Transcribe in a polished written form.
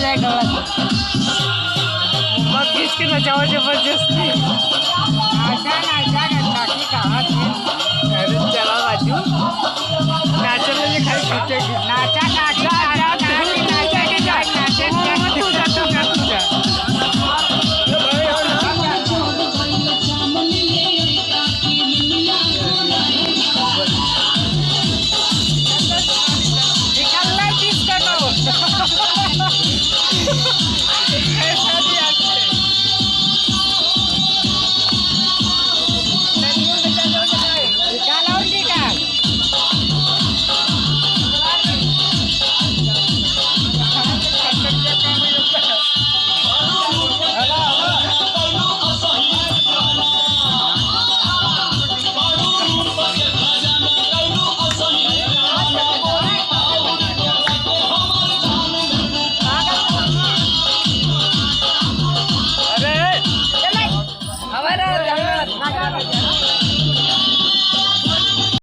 जाए गलत मग किसकी नचाओ जबरदस्ती नाचा नाचा नाची कहाँ थी अरे चला बाजू नाचने में खाली खर्चे नाचा नाचा नाचा नाचा के जा नाचे तू जा निकलना किसका तो ऐसा भी आके निकालो निकाल अरे हमारा